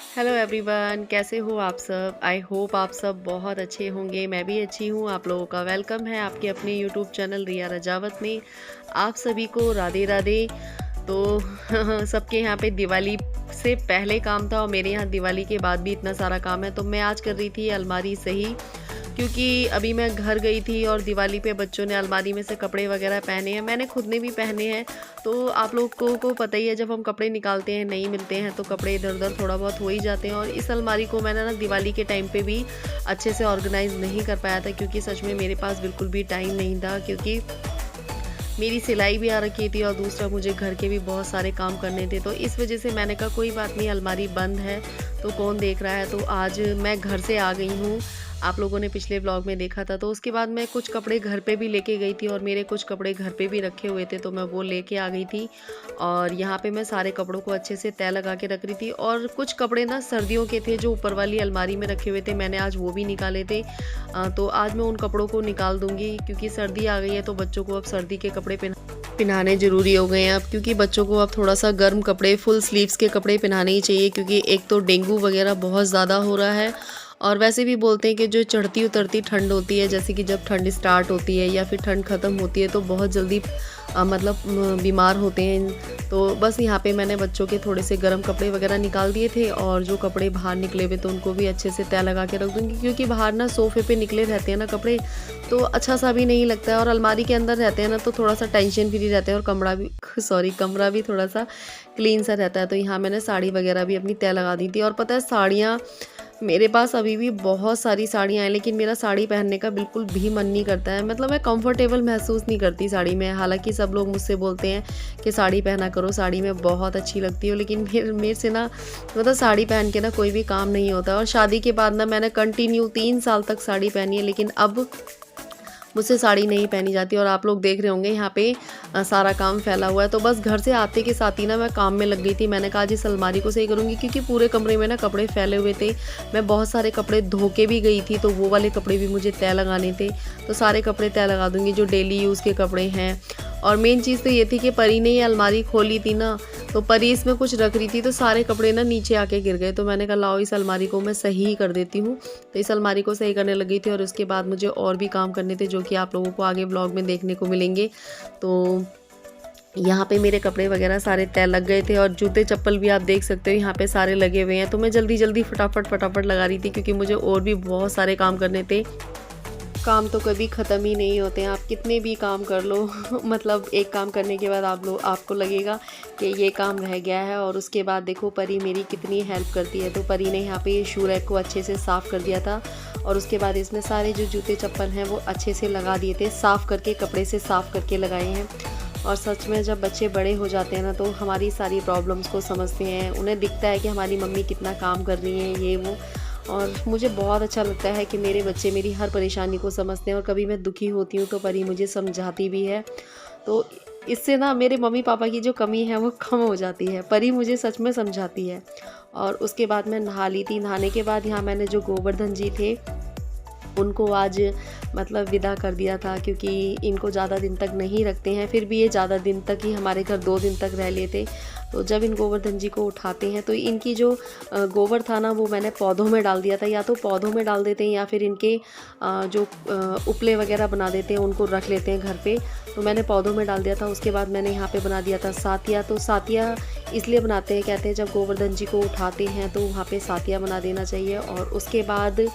Hello everyone, कैसे हो आप सब। आई होप आप सब बहुत अच्छे होंगे। मैं भी अच्छी हूँ। आप लोगों का वेलकम है आपके अपने यूट्यूब चैनल रिया रजावत में। आप सभी को राधे राधे। तो सबके यहाँ पे दिवाली से पहले काम था और मेरे यहाँ दिवाली के बाद भी इतना सारा काम है। तो मैं आज कर रही थी अलमारी सही, क्योंकि अभी मैं घर गई थी और दिवाली पे बच्चों ने अलमारी में से कपड़े वगैरह पहने हैं, मैंने खुद ने भी पहने हैं। तो आप लोगों को पता ही है, जब हम कपड़े निकालते हैं नहीं मिलते हैं तो कपड़े इधर उधर थोड़ा बहुत हो ही जाते हैं। और इस अलमारी को मैंने ना दिवाली के टाइम पे भी अच्छे से ऑर्गेनाइज़ नहीं कर पाया था, क्योंकि सच में मेरे पास बिल्कुल भी टाइम नहीं था, क्योंकि मेरी सिलाई भी आ रखी थी और दूसरा मुझे घर के भी बहुत सारे काम करने थे। तो इस वजह से मैंने कहा कोई बात नहीं, अलमारी बंद है तो कौन देख रहा है। तो आज मैं घर से आ गई हूँ। आप लोगों ने पिछले व्लॉग में देखा था। तो उसके बाद मैं कुछ कपड़े घर पे भी लेके गई थी और मेरे कुछ कपड़े घर पे भी रखे हुए थे, तो मैं वो लेके आ गई थी। और यहाँ पे मैं सारे कपड़ों को अच्छे से तय लगा के रख रही थी। और कुछ कपड़े ना सर्दियों के थे जो ऊपर वाली अलमारी में रखे हुए थे, मैंने आज वो भी निकाले थे। तो आज मैं उन कपड़ों को निकाल दूँगी, क्योंकि सर्दी आ गई है तो बच्चों को अब सर्दी के कपड़े पहनाने ज़रूरी हो गए हैं अब, क्योंकि बच्चों को अब थोड़ा सा गर्म कपड़े, फुल स्लीव्स के कपड़े पहनाने ही चाहिए, क्योंकि एक तो डेंगू वगैरह बहुत ज़्यादा हो रहा है। और वैसे भी बोलते हैं कि जो चढ़ती उतरती ठंड होती है, जैसे कि जब ठंड स्टार्ट होती है या फिर ठंड ख़त्म होती है, तो बहुत जल्दी बीमार होते हैं। तो बस यहाँ पे मैंने बच्चों के थोड़े से गर्म कपड़े वगैरह निकाल दिए थे, और जो कपड़े बाहर निकले हुए तो उनको भी अच्छे से तय लगा के रख दूँगी, क्योंकि बाहर ना सोफ़े पे निकले रहते हैं ना कपड़े, तो अच्छा सा भी नहीं लगता है। और अलमारी के अंदर रहते हैं ना तो थोड़ा सा टेंशन फ्री रहते हैं, और कमरा भी थोड़ा सा क्लीन सा रहता है। तो यहाँ मैंने साड़ी वगैरह भी अपनी तय लगा दी थी। और पता है, साड़ियाँ मेरे पास अभी भी बहुत सारी साड़ियाँ हैं, लेकिन मेरा साड़ी पहनने का बिल्कुल भी मन नहीं करता है। मतलब मैं कंफर्टेबल महसूस नहीं करती साड़ी में। हालांकि सब लोग मुझसे बोलते हैं कि साड़ी पहना करो, साड़ी में बहुत अच्छी लगती हो, लेकिन मेरे से ना मतलब साड़ी पहन के ना कोई भी काम नहीं होता। और शादी के बाद ना मैंने कंटिन्यू 3 साल तक साड़ी पहनी है, लेकिन अब मुझसे साड़ी नहीं पहनी जाती। और आप लोग देख रहे होंगे यहाँ पे सारा काम फैला हुआ है। तो बस घर से आते के साथ ही ना मैं काम में लग गई थी। मैंने कहा आज इस अलमारी को सही करूँगी, क्योंकि पूरे कमरे में ना कपड़े फैले हुए थे। मैं बहुत सारे कपड़े धो के भी गई थी, तो वो वाले कपड़े भी मुझे तय लगाने थे। तो सारे कपड़े तय लगा दूँगी जो डेली यूज़ के कपड़े हैं। और मेन चीज़ तो ये थी कि परी ने ये अलमारी खोली थी ना, तो परी इसमें कुछ रख रही थी, तो सारे कपड़े ना नीचे आके गिर गए। तो मैंने कहा लाओ इस अलमारी को मैं सही कर देती हूँ। तो इस अलमारी को सही करने लगी थी, और उसके बाद मुझे और भी काम करने थे, जो कि आप लोगों को आगे व्लॉग में देखने को मिलेंगे। तो यहाँ पे मेरे कपड़े वगैरह सारे तय लग गए थे, और जूते चप्पल भी आप देख सकते हो यहाँ पे सारे लगे हुए हैं। तो मैं जल्दी जल्दी फटाफट लगा रही थी, क्योंकि मुझे और भी बहुत सारे काम करने थे। काम तो कभी ख़त्म ही नहीं होते हैं, आप कितने भी काम कर लो मतलब एक काम करने के बाद आपको लगेगा कि ये काम रह गया है। और उसके बाद देखो परी मेरी कितनी हेल्प करती है। तो परी ने यहाँ पे ये शू रैक को अच्छे से साफ़ कर दिया था, और उसके बाद इसमें सारे जो जूते चप्पल हैं वो अच्छे से लगा दिए थे, साफ़ करके कपड़े से साफ़ करके लगाए हैं। और सच में जब बच्चे बड़े हो जाते हैं ना, तो हमारी सारी प्रॉब्लम्स को समझते हैं। उन्हें दिखता है कि हमारी मम्मी कितना काम कर रही हैं, ये वो। और मुझे बहुत अच्छा लगता है कि मेरे बच्चे मेरी हर परेशानी को समझते हैं, और कभी मैं दुखी होती हूँ तो परी मुझे समझाती भी है। तो इससे ना मेरे मम्मी पापा की जो कमी है वो कम हो जाती है। परी मुझे सच में समझाती है। और उसके बाद मैं नहा ली थी। नहाने के बाद यहाँ मैंने जो गोवर्धन जी थे उनको आज मतलब विदा कर दिया था, क्योंकि इनको ज़्यादा दिन तक नहीं रखते हैं। फिर भी ये ज़्यादा दिन तक ही हमारे घर 2 दिन तक रह लिए थे। तो जब इन गोवर्धन जी को उठाते हैं तो इनकी जो गोबर था ना वो मैंने पौधों में डाल दिया था। या तो पौधों में डाल देते हैं, या फिर इनके जो उपले वगैरह बना देते हैं, उनको रख लेते हैं घर पे। तो मैंने पौधों में डाल दिया था। उसके बाद मैंने यहाँ पे बना दिया था सातिया। तो सातिया इसलिए बनाते हैं, कहते हैं जब गोवर्धन जी को उठाते हैं तो वहाँ पे सातिया बना देना चाहिए। और उसके बाद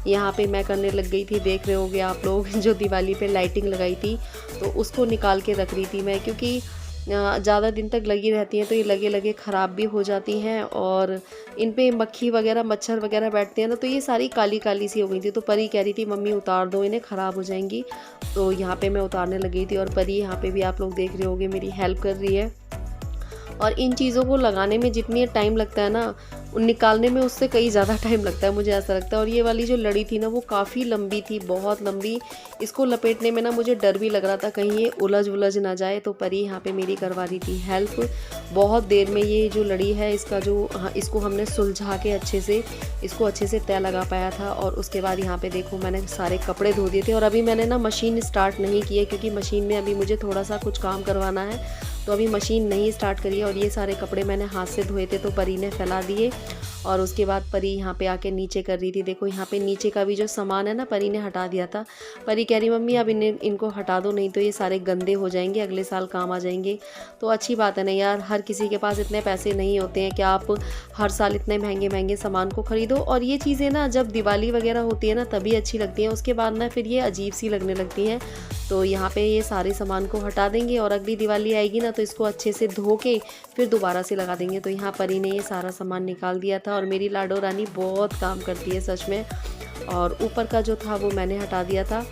यहाँ पे मैं करने लग गई थी, देख रहे होंगे आप लोग, जो दिवाली पे लाइटिंग लगाई थी तो उसको निकाल के रख रही थी मैं, क्योंकि ज़्यादा दिन तक लगी रहती हैं तो ये लगे लगे ख़राब भी हो जाती हैं, और इन पे मक्खी वगैरह मच्छर वगैरह बैठते हैं ना, तो ये सारी काली काली सी हो गई थी। तो परी कह रही थी मम्मी उतार दो, इन्हें ख़राब हो जाएंगी। तो यहाँ पे मैं उतारने लगी थी, और परी यहाँ पे भी आप लोग देख रहे होंगे मेरी हेल्प कर रही है। और इन चीज़ों को लगाने में जितनी टाइम लगता है ना, निकालने में उससे कई ज़्यादा टाइम लगता है, मुझे ऐसा लगता है। और ये वाली जो लड़ी थी ना वो काफ़ी लंबी थी, बहुत लंबी। इसको लपेटने में ना मुझे डर भी लग रहा था कहीं ये उलझ ना जाए। तो परी यहाँ पे मेरी करवा रही थी हेल्प। बहुत देर में ये जो लड़ी है इसका इसको हमने सुलझा के इसको अच्छे से तय लगा पाया था। और उसके बाद यहाँ पे देखो मैंने सारे कपड़े धो दिए थे। और अभी मैंने ना मशीन स्टार्ट नहीं की है, क्योंकि मशीन में अभी मुझे थोड़ा सा कुछ काम करवाना है, तो अभी मशीन नहीं स्टार्ट करी है। और ये सारे कपड़े मैंने हाथ से धोए थे तो परी ने फैला दिए। और उसके बाद परी यहाँ पे आके नीचे कर रही थी। देखो यहाँ पे नीचे का भी जो सामान है ना, परी ने हटा दिया था। परी कह रही मम्मी अब इनको हटा दो, नहीं तो ये सारे गंदे हो जाएंगे, अगले साल काम आ जाएंगे। तो अच्छी बात है ना यार, हर किसी के पास इतने पैसे नहीं होते हैं कि आप हर साल इतने महंगे महंगे सामान को ख़रीदो। और ये चीज़ें ना जब दिवाली वगैरह होती है ना तभी अच्छी लगती हैं, उसके बाद ना फिर ये अजीब सी लगने लगती हैं। तो यहाँ पे ये सारे सामान को हटा देंगे और अगली दिवाली आएगी ना तो इसको अच्छे से धो के फिर दोबारा से लगा देंगे। तो यहाँ परी ने ये सारा सामान निकाल दिया था और मेरी लाडो रानी बहुत काम करती है सच में। और ऊपर का जो था वो मैंने हटा दिया था।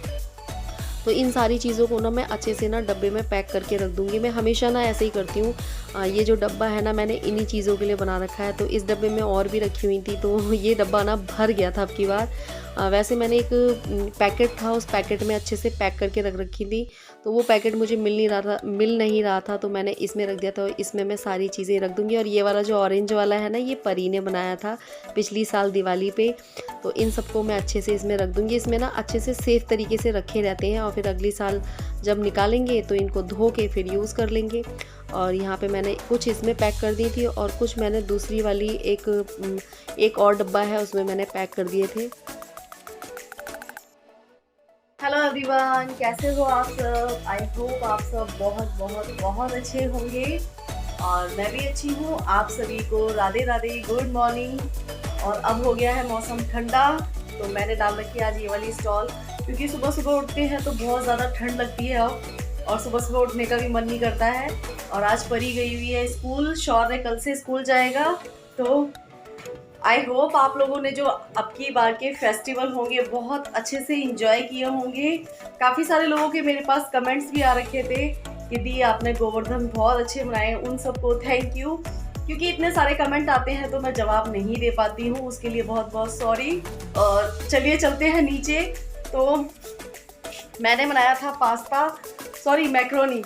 तो इन सारी चीज़ों को ना मैं अच्छे से ना डब्बे में पैक करके रख दूँगी। मैं हमेशा ना ऐसे ही करती हूँ। ये जो डब्बा है ना मैंने इन्हीं चीज़ों के लिए बना रखा है। तो इस डब्बे में और भी रखी हुई थी, तो ये डब्बा ना भर गया था अब की बार। वैसे मैंने एक पैकेट था, उस पैकेट में अच्छे से पैक करके रख रखी थी। तो वो पैकेट मुझे मिल नहीं रहा था तो मैंने इसमें रख दिया था। इसमें मैं सारी चीज़ें रख दूँगी। और ये वाला जो ऑरेंज वाला है ना, ये परी ने बनाया था पिछली साल दिवाली पे। तो इन सबको मैं अच्छे से इसमें रख दूँगी। इसमें ना अच्छे से सेफ़ तरीके से रखे रहते हैं और फिर अगली साल जब निकालेंगे तो इनको धो के फिर यूज़ कर लेंगे। और यहाँ पे मैंने कुछ इसमें पैक कर दी थी और कुछ मैंने दूसरी वाली एक और डब्बा है उसमें मैंने पैक कर दिए थे। हेलो एवरीवन, कैसे हो आप सब? आई होप आप सब बहुत बहुत बहुत अच्छे होंगे और मैं भी अच्छी हूँ। आप सभी को राधे राधे, गुड मॉर्निंग। और अब हो गया है मौसम ठंडा, तो मैंने डाल रखी है आज ये वाली स्टॉल, क्योंकि सुबह सुबह उठते हैं तो बहुत ज़्यादा ठंड लगती है अब, और सुबह सुबह उठने का भी मन नहीं करता है। और आज परी गई हुई है स्कूल, शौर्य कल से स्कूल जाएगा। तो आई होप आप लोगों ने जो अब की बार के फेस्टिवल होंगे बहुत अच्छे से इंजॉय किए होंगे। काफ़ी सारे लोगों के मेरे पास कमेंट्स भी आ रखे थे कि दी आपने गोवर्धन बहुत अच्छे मनाए। उन सबको थैंक यू, क्योंकि इतने सारे कमेंट आते हैं तो मैं जवाब नहीं दे पाती हूँ, उसके लिए बहुत बहुत सॉरी। और चलिए चलते हैं नीचे। तो मैंने बनाया था मैक्रोनी।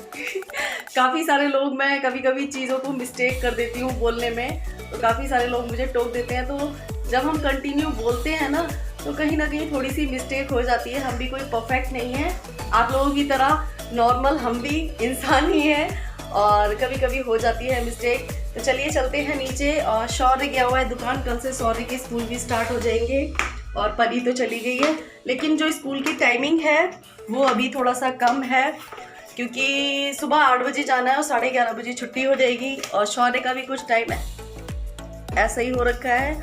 काफ़ी सारे लोग, मैं कभी कभी चीज़ों को मिस्टेक कर देती हूँ बोलने में, तो काफ़ी सारे लोग मुझे टोक देते हैं। तो जब हम कंटिन्यू बोलते हैं ना तो कहीं ना कहीं थोड़ी सी मिस्टेक हो जाती है। हम भी कोई परफेक्ट नहीं है, आप लोगों की तरह नॉर्मल हम भी इंसान ही हैं और कभी कभी हो जाती है मिस्टेक। तो चलिए चलते हैं नीचे। और शौर्य गया हुआ है दुकान, कल से शौर्य के स्कूल भी स्टार्ट हो जाएंगे। और परी तो चली गई है, लेकिन जो स्कूल की टाइमिंग है वो अभी थोड़ा सा कम है, क्योंकि सुबह 8 बजे जाना है और 11:30 बजे छुट्टी हो जाएगी। और शौर्य का भी कुछ टाइम ऐसा ही हो रखा है।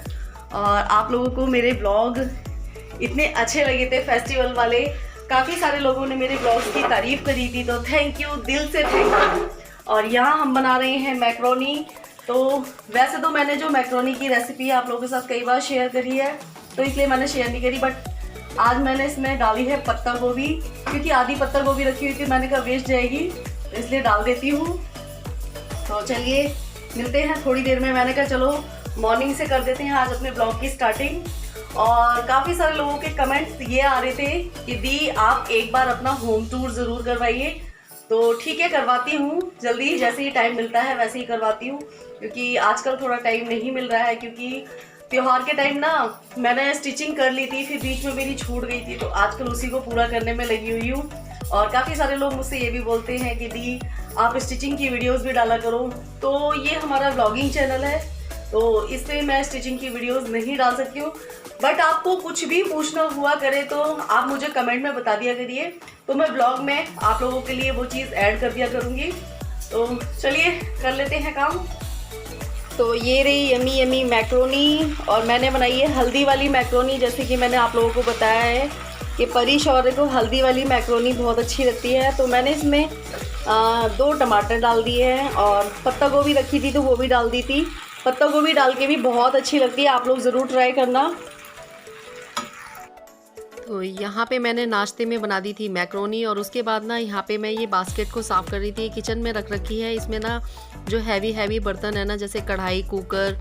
और आप लोगों को मेरे ब्लॉग इतने अच्छे लगे थे फेस्टिवल वाले, काफ़ी सारे लोगों ने मेरे ब्लॉग्स की तारीफ़ करी थी, तो थैंक यू, दिल से थैंक यू। और यहाँ हम बना रहे हैं मैक्रोनी। तो वैसे तो मैंने जो मैक्रोनी की रेसिपी आप लोगों के साथ कई बार शेयर करी है, तो इसलिए मैंने शेयर नहीं करी, बट आज मैंने इसमें डाली है पत्ता गोभी, क्योंकि आधी पत्ता गोभी रखी हुई थी, मैंने कहा वेस्ट जाएगी तो इसलिए डाल देती हूँ। तो चलिए मिलते हैं थोड़ी देर में। मैंने कहा चलो मॉर्निंग से कर देते हैं आज अपने ब्लॉग की स्टार्टिंग। और काफ़ी सारे लोगों के कमेंट्स ये आ रहे थे कि दी आप एक बार अपना होम टूर ज़रूर करवाइए। तो ठीक है, करवाती हूँ जल्दी, जैसे ही टाइम मिलता है वैसे ही करवाती हूँ, क्योंकि आजकल थोड़ा टाइम नहीं मिल रहा है, क्योंकि त्योहार के टाइम ना मैंने स्टिचिंग कर ली थी, फिर बीच में मेरी छूट गई थी, तो आजकल उसी को पूरा करने में लगी हुई हूँ। और काफ़ी सारे लोग मुझसे ये भी बोलते हैं कि दी आप स्टिचिंग की वीडियोस भी डाला करो। तो ये हमारा ब्लॉगिंग चैनल है, तो इस पर मैं स्टिचिंग की वीडियोस नहीं डाल सकती हूँ, बट आपको कुछ भी पूछना हुआ करे तो आप मुझे कमेंट में बता दिया करिए, तो मैं ब्लॉग में आप लोगों के लिए वो चीज़ ऐड कर दिया करूँगी। तो चलिए कर लेते हैं काम। तो ये रही यमी यमी मैक्रोनी, और मैंने बनाई है हल्दी वाली मैक्रोनी। जैसे कि मैंने आप लोगों को बताया है कि परी शौर्य को हल्दी वाली मैक्रोनी बहुत अच्छी लगती है, तो मैंने इसमें 2 टमाटर डाल दिए हैं और पत्ता गोभी रखी थी तो वो भी डाल दी थी। पत्ता गोभी डाल के भी बहुत अच्छी लगती है, आप लोग ज़रूर ट्राई करना। तो यहाँ पे मैंने नाश्ते में बना दी थी मैक्रोनी, और उसके बाद ना यहाँ पे मैं ये बास्केट को साफ़ कर रही थी। किचन में रख रखी है, इसमें ना जो हैवी बर्तन है ना, जैसे कढ़ाई, कुकर,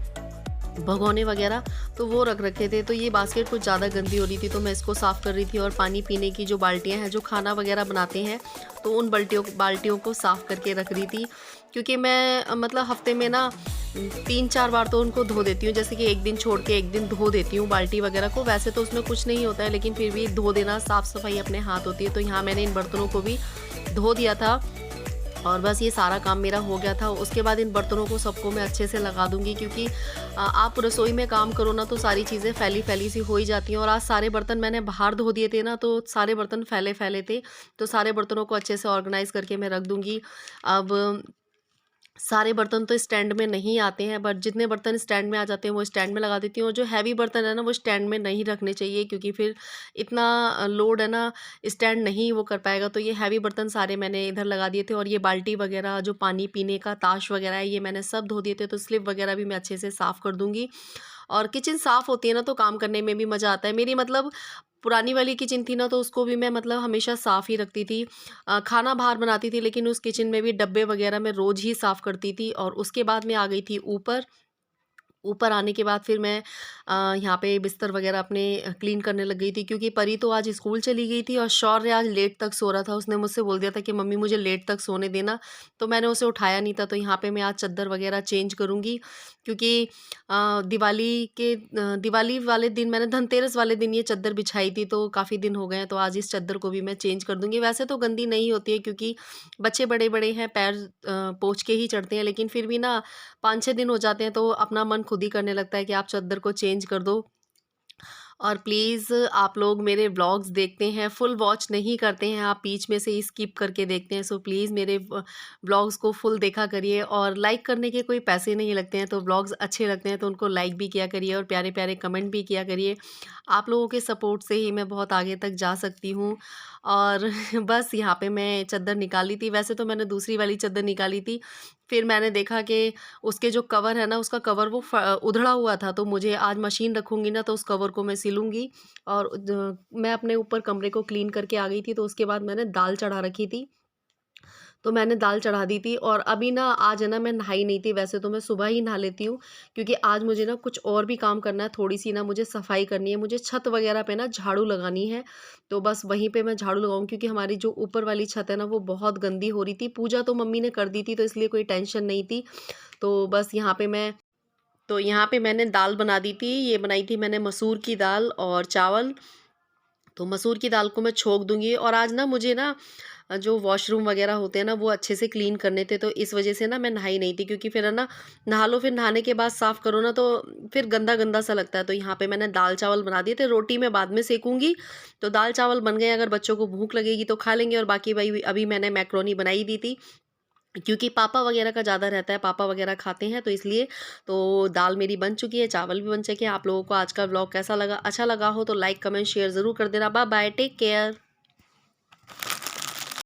भगोने वगैरह, तो वो रख रखे थे। तो ये बास्केट कुछ ज़्यादा गंदी हो रही थी, तो मैं इसको साफ़ कर रही थी। और पानी पीने की जो बाल्टियाँ हैं, जो खाना वगैरह बनाते हैं, तो उन बाल्टियों को साफ़ करके रख रही थी, क्योंकि मैं मतलब हफ्ते में ना 3-4 बार तो उनको धो देती हूँ। जैसे कि एक दिन छोड़ के एक दिन धो देती हूँ बाल्टी वगैरह को। वैसे तो उसमें कुछ नहीं होता है, लेकिन फिर भी धो देना, साफ़ सफाई अपने हाथ होती है। तो यहाँ मैंने इन बर्तनों को भी धो दिया था। और बस ये सारा काम मेरा हो गया था। उसके बाद इन बर्तनों को सबको मैं अच्छे से लगा दूँगी, क्योंकि आप रसोई में काम करो ना तो सारी चीज़ें फैली-फैली सी हो ही जाती हैं। और आज सारे बर्तन मैंने बाहर धो दिए थे ना, तो सारे बर्तन फैले-फैले थे। तो सारे बर्तनों को अच्छे से ऑर्गनाइज़ करके मैं रख दूँगी। अब सारे बर्तन तो स्टैंड में नहीं आते हैं, बट जितने बर्तन स्टैंड में आ जाते हैं वो स्टैंड में लगा देती हूँ। और जो हैवी बर्तन है ना वो स्टैंड में नहीं रखने चाहिए, क्योंकि फिर इतना लोड है ना, स्टैंड नहीं वो कर पाएगा। तो ये हैवी बर्तन सारे मैंने इधर लगा दिए थे। और ये बाल्टी वगैरह, जो पानी पीने का ताश वगैरह है, ये मैंने सब धो दिए थे। तो स्लिप वगैरह भी मैं अच्छे से साफ़ कर दूँगी। और किचन साफ़ होती है ना तो काम करने में भी मज़ा आता है। मेरी मतलब पुरानी वाली किचन थी ना, तो उसको भी मैं मतलब हमेशा साफ़ ही रखती थी। खाना बाहर बनाती थी, लेकिन उस किचन में भी डब्बे वगैरह मैं रोज़ ही साफ़ करती थी। और उसके बाद मैं आ गई थी ऊपर। ऊपर आने के बाद फिर मैं यहाँ पे बिस्तर वगैरह अपने क्लीन करने लग गई थी, क्योंकि परी तो आज स्कूल चली गई थी और शौर्य आज लेट तक सो रहा था। उसने मुझसे बोल दिया था कि मम्मी मुझे लेट तक सोने देना, तो मैंने उसे उठाया नहीं था। तो यहाँ पे मैं आज चद्दर वगैरह चेंज करूँगी, क्योंकि दिवाली वाले दिन, मैंने धनतेरस वाले दिन ये चद्दर बिछाई थी, तो काफ़ी दिन हो गए हैं। तो आज इस चद्दर को भी मैं चेंज कर दूँगी। वैसे तो गंदी नहीं होती है, क्योंकि बच्चे बड़े-बड़े हैं, पैर पोंछ के ही चढ़ते हैं, लेकिन फिर भी ना 5-6 दिन हो जाते हैं तो अपना मन खुद ही करने लगता है कि आप चद्दर को चेंज कर दो। और प्लीज़ आप लोग मेरे व्लॉग्स देखते हैं, फुल वॉच नहीं करते हैं, आप बीच में से ही स्किप करके देखते हैं। सो प्लीज़ मेरे व्लॉग्स को फुल देखा करिए। और लाइक करने के कोई पैसे नहीं लगते हैं, तो व्लॉग्स अच्छे लगते हैं तो उनको लाइक भी किया करिए और प्यारे-प्यारे कमेंट भी किया करिए। आप लोगों के सपोर्ट से ही मैं बहुत आगे तक जा सकती हूँ। और बस यहाँ पे मैं चद्दर निकाली थी, वैसे तो मैंने दूसरी वाली चद्दर निकाली थी। फिर मैंने देखा कि उसके जो कवर है ना, उसका कवर वो उधड़ा हुआ था, तो मुझे आज मशीन रखूँगी ना तो उस कवर को मैं सिलूँगी। और मैं अपने ऊपर कमरे को क्लीन करके आ गई थी, तो उसके बाद मैंने दाल चढ़ा रखी थी। तो मैंने दाल चढ़ा दी थी। और अभी ना आज है ना मैं नहाई नहीं थी, वैसे तो मैं सुबह ही नहा लेती हूँ, क्योंकि आज मुझे ना कुछ और भी काम करना है, थोड़ी-सी ना मुझे सफाई करनी है, मुझे छत वगैरह पे ना झाड़ू लगानी है। तो बस वहीं पे मैं झाड़ू लगाऊँ, क्योंकि हमारी जो ऊपर वाली छत है ना वो बहुत गंदी हो रही थी। पूजा तो मम्मी ने कर दी थी, तो इसलिए कोई टेंशन नहीं थी। तो बस यहाँ पे मैंने दाल बना दी थी। ये बनाई थी मैंने मसूर की दाल और चावल। तो मसूर की दाल को मैं छोंक दूँगी। और आज ना मुझे ना जो वॉशरूम वगैरह होते हैं ना वो अच्छे से क्लीन करने थे, तो इस वज़ह से ना मैं नहाई नहीं थी, क्योंकि फिर है ना नहा लो, फिर नहाने के बाद साफ़ करो ना तो फिर गंदा-गंदा सा लगता है। तो यहाँ पे मैंने दाल-चावल बना दिए थे, रोटी मैं बाद में सेकूँगी। तो दाल-चावल बन गए, अगर बच्चों को भूख लगेगी तो खा लेंगे। और बाकी वही अभी मैंने मैकरोनी बनाई दी थी, क्योंकि पापा वगैरह का ज़्यादा रहता है, पापा वगैरह खाते हैं तो इसलिए। तो दाल मेरी बन चुकी है, चावल भी बन चुके हैं। आप लोगों को आज का व्लॉग कैसा लगा? अच्छा लगा हो तो लाइक, कमेंट, शेयर ज़रूर कर देना। Bye bye, take care.